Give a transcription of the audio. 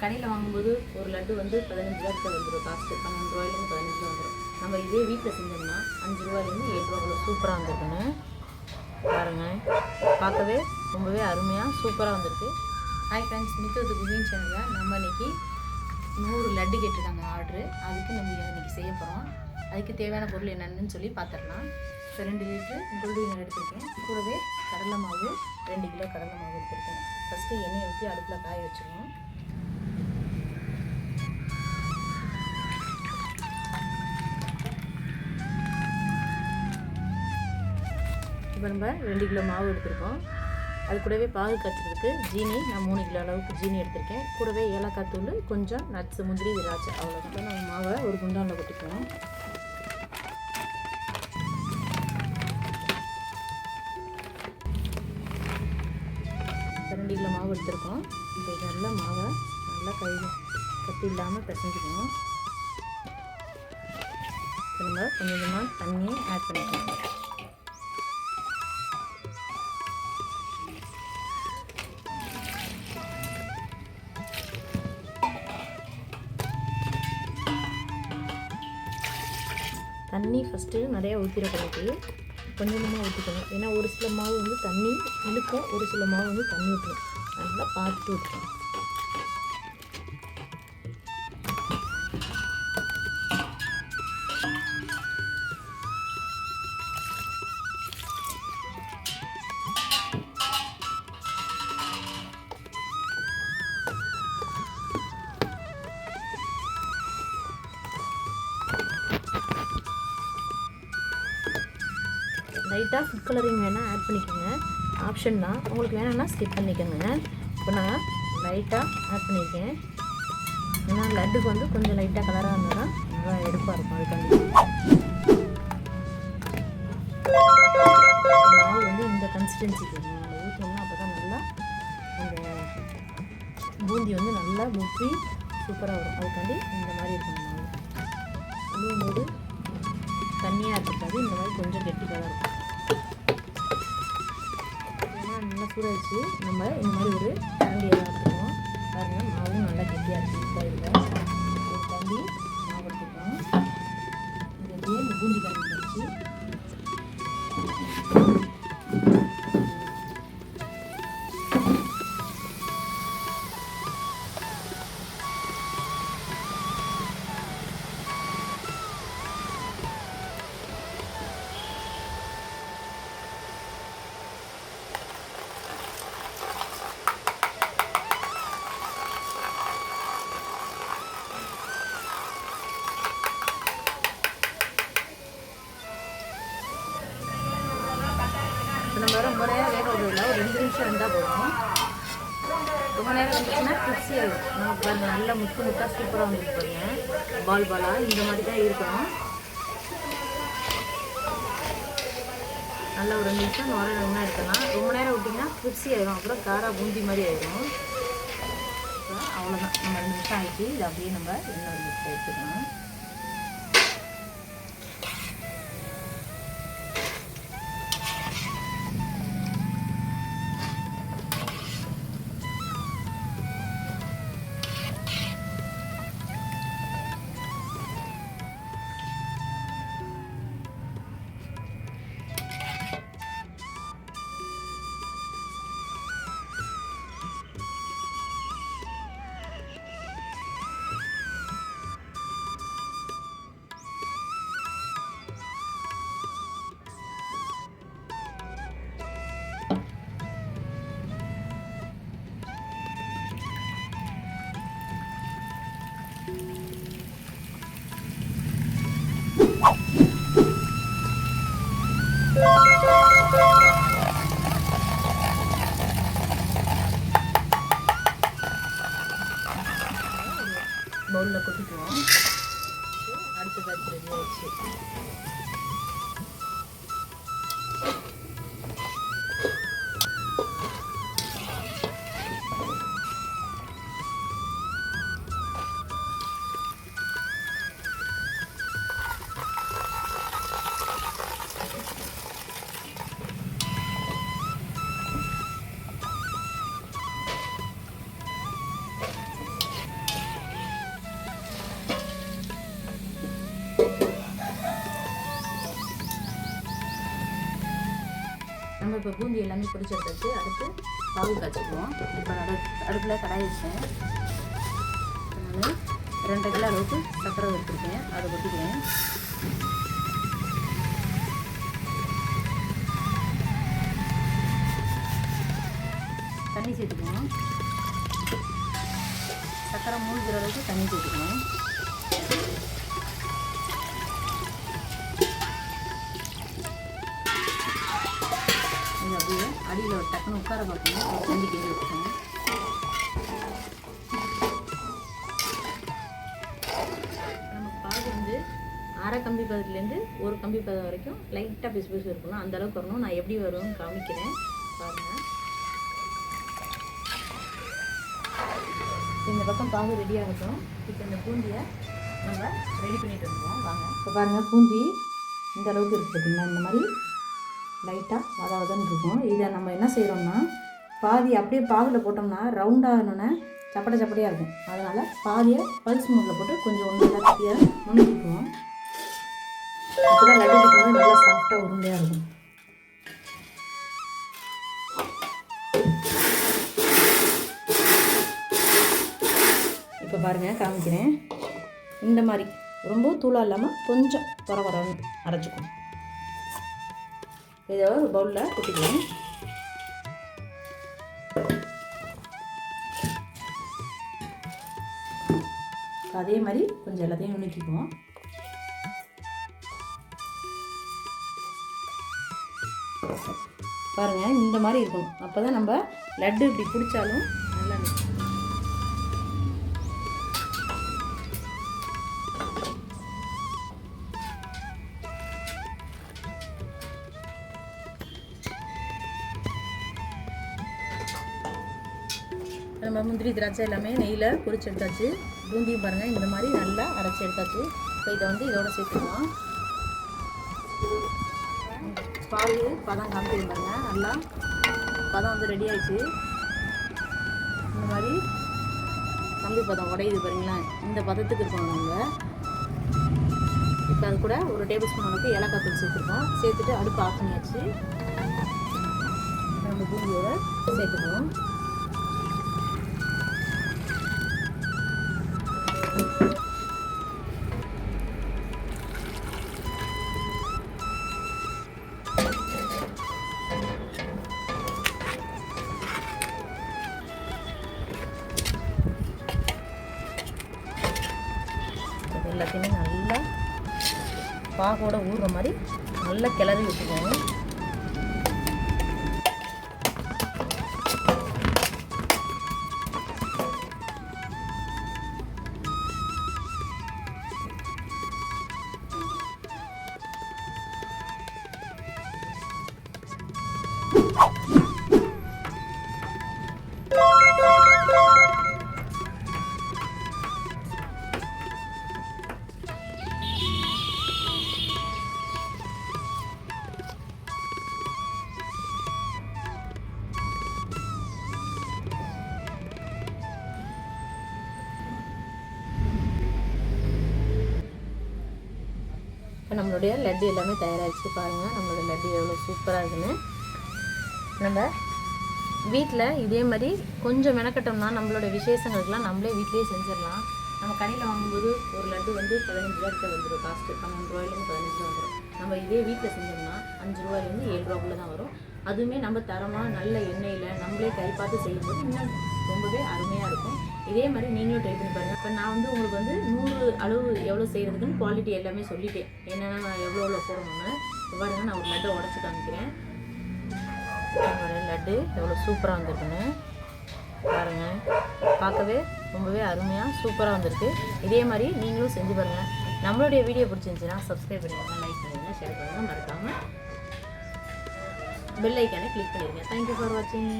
கடையில் வாங்கும்போது ஒரு லட்டு வந்து 15 ரூபாய்க்கு வந்துடும். காஸ்ட்டு 12 ரூபாயிலேருந்து 15 ரூபா வந்துடும். நம்ம இதே வீட்டில் செஞ்சோம்னா 5 ரூபாயிலேருந்து 7 ரூபா அவ்வளோ சூப்பராக வந்திருக்குன்னு பாருங்கள். பார்க்கவே ரொம்பவே அருமையாக சூப்பராக வந்திருக்கு. ஹாய் ஃப்ரெண்ட்ஸ், மித்தது குக்கிங் சேனலில் நம்ம இன்றைக்கி 100 லட்டு கேட்டிருக்காங்க ஆர்டரு. அதுக்கு நம்ம இன்றைக்கி செய்ய போகிறோம். அதுக்கு தேவையான பொருள் என்னென்னு சொல்லி பார்த்துடலாம். இப்போ 2 லிட்டரு கோல்டு வினர் எடுத்திருக்கேன். கூடவே கடலை மாவு 2 கிலோ கடலை மாவு எடுத்திருக்கேன். ஃபஸ்ட்டு எண்ணெயை ஊற்றி அடுப்பில் காய வச்சுருவோம். இப்போ நம்ம 2 கிலோ மாவு எடுத்திருக்கோம். அது கூடவே பாகு காய்ச்சறதுக்கு ஜீனி, நான் 3 கிலோ அளவுக்கு ஜீனி எடுத்திருக்கேன். கூடவே ஏலக்காய் தூள், கொஞ்சம் நட்ஸ், முந்திரி, திராட்சை, அவ்வளோதான். நம்ம மாவை ஒரு குண்டானில் கொட்டிக்குவோம். இப்போ 2 கிலோ மாவு எடுத்திருக்கோம். இப்போ நல்லா மாவை நல்லா கட்டி இல்லாமல் பிசைஞ்சுக்கணும். இப்போ நம்ம கொஞ்சம் கொஞ்சமாக தண்ணி ஆட் பண்ணிக்கணும். தண்ணி ஃபஸ்ட்டு நிறையா ஊற்றிடக்கூடாது, கொஞ்சம் கொஞ்சமாக ஊற்றிக்கணும். ஏன்னா ஒரு சில மாவு வந்து தண்ணி இழுக்கும், ஒரு சில மாவு வந்து தண்ணி ஊற்றணும். நல்லா பார்த்து ஊற்றணும். லைட்டாக ஃபுட் கலரிங் வேணால் ஆட் பண்ணிக்கோங்க, ஆப்ஷன் தான். உங்களுக்கு வேணாம்னா ஸ்கிப் பண்ணிக்கோங்க. இப்போ நான் லைட்டாக ஆட் பண்ணியிருக்கேன். ஏன்னா லட்டுக்கு வந்து கொஞ்சம் லைட்டாக கலராக இருந்தால் தான் நல்லா எடுப்பாக இருக்கும். அதுக்காண்டி மாவு வந்து இந்த கன்சிஸ்டன்சிக்கு நம்ம ஊற்றோம்னா அப்போ தான் நல்லா அந்த பூந்தி வந்து நல்லா முப்பி சூப்பராக வரும். அதுக்காண்டி இந்த மாதிரி இருக்கும். மாவு அழுவும்போது தண்ணியாக இருக்காது, இந்த மாதிரி கொஞ்சம் கெட்டியாக தான் இருக்கும். நல்லா சூடாகிடுச்சு. நம்ம இந்த மாதிரி ஒரு கரண்டியை தான் எடுத்துக்கணும். பாருங்கள், மாவும் நல்லா கெட்டியாக இருக்குது. இப்போ இதில் ஒரு கரண்டி மாவு எடுத்துக்கணும். இது அப்படியே இந்த பூந்தி கரண்டி வச்சு நம்ம ரொம்ப நேரம் வேக விடல, ஒரு 2 நிமிஷம் இருந்தால் போதும். ரொம்ப நேரம் வந்துச்சுன்னா கிறிஸ்பி ஆகிடும். நமக்கு பாருங்கள் நல்லா முட்டாக சூப்பராக வந்துருக்கு. பாருங்கள், பால் பாலாக இந்த மாதிரி தான் இருக்கணும். நல்லா ஒரு 2 நிமிஷம் நுரையா இருக்கலாம். ரொம்ப நேரம் விட்டிங்கன்னா கிறிஸ்பி ஆகிடும், அப்புறம் காரா பூந்தி மாதிரி ஆகிடும். அவ்வளோதான், நம்ம 2 நிமிஷம் ஆகிடுச்சு. இது அப்படியே நம்ம எண்ணெய் எடுத்துக்கணும். பவுலில் கொட்டிக்குவோம். அடுத்த பேட்ச் ரெடி ஆயிடுச்சு. நம்ம இப்போ பூந்தி எல்லாமே பிடிச்சி எடுத்தாச்சு. அடுத்து பாகு காய்ச்சிக்குவோம். இப்போ அடுப்பில் கடாய் வச்சேன். நான் 2 கிலோ அளவுக்கு சக்கரை எடுத்துருக்கேன், அதை கொட்டிக்கிறேன். தண்ணி சேர்த்துக்குவோம். சக்கரை மூழ்கிற அளவுக்கு தண்ணி சேர்த்துக்குவோம். இது அப்படியே அடியில் டக்குன்னு உட்கார பார்க்கணும். ஒரு தண்ணி கிண்டி வச்சுக்கணும். நமக்கு பாகு வந்து அரை கம்பி பதத்துலேருந்து 1 கம்பி பதம் வரைக்கும் லைட்டாக பிசு பிசு இருக்கணும். அந்தளவுக்கு வரணும். நான் எப்படி வரும்னு காமிக்கிறேன் பாருங்கள். இந்த பக்கம் பாகு ரெடி ஆகட்டும். இப்போ இந்த பூந்தியை நம்ம ரெடி பண்ணிட்டு வந்துடுவோம் வாங்க. இப்போ பாருங்கள், பூந்தி இந்த அளவுக்கு இருக்குது பார்த்திங்களா. இந்த மாதிரி லைட்டாக வதன்னு இருக்கும். இதை நம்ம என்ன செய்கிறோம்னா, பாதி அப்படியே பாகில் போட்டோம்னா ரவுண்டாகணுன்னே சப்படையாக இருக்கும். அதனால் பாதியை பல்ஸ் மூடில் போட்டு கொஞ்சம் ஒன்று கட்டியாக நுணுக்கிக்குவோம். அப்போ தான் லட்டு பிடிக்கும்போது நல்லா சாஃப்டாக உருண்டையாக இருக்கும். இப்போ பாருங்கள் காமிக்கிறேன். இந்த மாதிரி ரொம்ப தூளாக இல்லாமல் கொஞ்சம் குறன்னு அரைச்சிக்கும். இதை ஒரு பவுலில் கொட்டிக்குவேன். அதே மாதிரி கொஞ்சம் எல்லாத்தையும் நுணுக்கிக்குவோம். பாருங்கள், இந்த மாதிரி இருக்கணும். அப்போ தான் நம்ம லட்டு இப்படி பிடிச்சாலும் நல்லா இருக்கும். நம்ம முந்திரி திராட்சை எல்லாமே நெய்யில் பொரிச்சு எடுத்தாச்சு. பூந்தியும் பாருங்கள் இந்த மாதிரி நல்லா அரைச்சி எடுத்தாச்சு. இப்போ இதை வந்து இதோட சேர்த்துக்கலாம். பால் பதம் காமிக்கிறேன் பாருங்கள். நல்லா பதம் வந்து ரெடி ஆகிடுச்சு. இந்த மாதிரி கம்பி பதம் உடையுது பாருங்களேன். இந்த பதத்துக்கு இருக்கணும் நம்ம. இப்போ அது கூட 1 டேபிள் ஸ்பூன் அளவுக்கு ஏலக்காய் தூள் சேர்த்துருக்கோம். சேர்த்துட்டு அடுப்பு ஆஃப் பண்ணியாச்சு. நம்ம பூந்தியோட சேர்த்துக்குவோம். எல்லாத்தையுமே நல்லா பாகோட ஊறுற மாதிரி நல்லா கிளறி விட்டுக்கோங்க. இப்போ நம்மளுடைய லட்டு எல்லாமே தயாராகிடுச்சு. பாருங்கள் நம்மளோட லட்டு எவ்வளோ சூப்பராக இருக்குன்னு. நம்ம வீட்டில் இதே மாதிரி கொஞ்சம் மெனக்கட்டோம்னா நம்மளோட விசேஷங்களுக்கெல்லாம் நம்மளே வீட்டிலேயே செஞ்சிடலாம். நம்ம கடையில் வாங்கும்போது ஒரு லட்டு வந்து 15 ரூபாய்க்கு வந்துடும். காஸ்ட்டு 12 ரூபாயிலேருந்து 15 ரூபா வந்துடும். நம்ம இதே வீட்டில் செஞ்சோம்னா 5 ரூபாயிலேருந்து 7 ரூபாக்குள்ளே தான் வரும். அதுவுமே நம்ம தரமாக நல்ல எண்ணெயில் நம்மளே கை பார்த்து செய்யும்போது இன்னும் ரொம்பவே அருமையாக இருக்கும். இதே மாதிரி நீங்களும் ட்ரை பண்ணி பாருங்கள். இப்போ நான் வந்து உங்களுக்கு வந்து 100 அளவு எவ்வளோ செய்கிறதுக்குன்னு குவாலிட்டி எல்லாமே சொல்லிட்டேன். என்னென்னா நான் எவ்வளோ போடணும்னு. இப்போ பாருங்கள், நான் ஒரு லட்டை உடச்சி காமிக்கிறேன். என்னோடய லட்டு எவ்வளோ சூப்பராக வந்திருக்குன்னு பாருங்கள். பார்க்கவே ரொம்பவே அருமையாக சூப்பராக வந்திருக்கு. இதே மாதிரி நீங்களும் செஞ்சு பாருங்கள். நம்மளுடைய வீடியோ பிடிச்சிருந்துச்சுன்னா சப்ஸ்கிரைப் பண்ணிடுங்க, லைக் பண்ணிடுங்க, ஷேர் பண்ணுங்கள். மறக்காமல் பெல் ஐக்கானை கிளிக் பண்ணிடுங்க. தேங்க்யூ ஃபார் வாட்சிங்.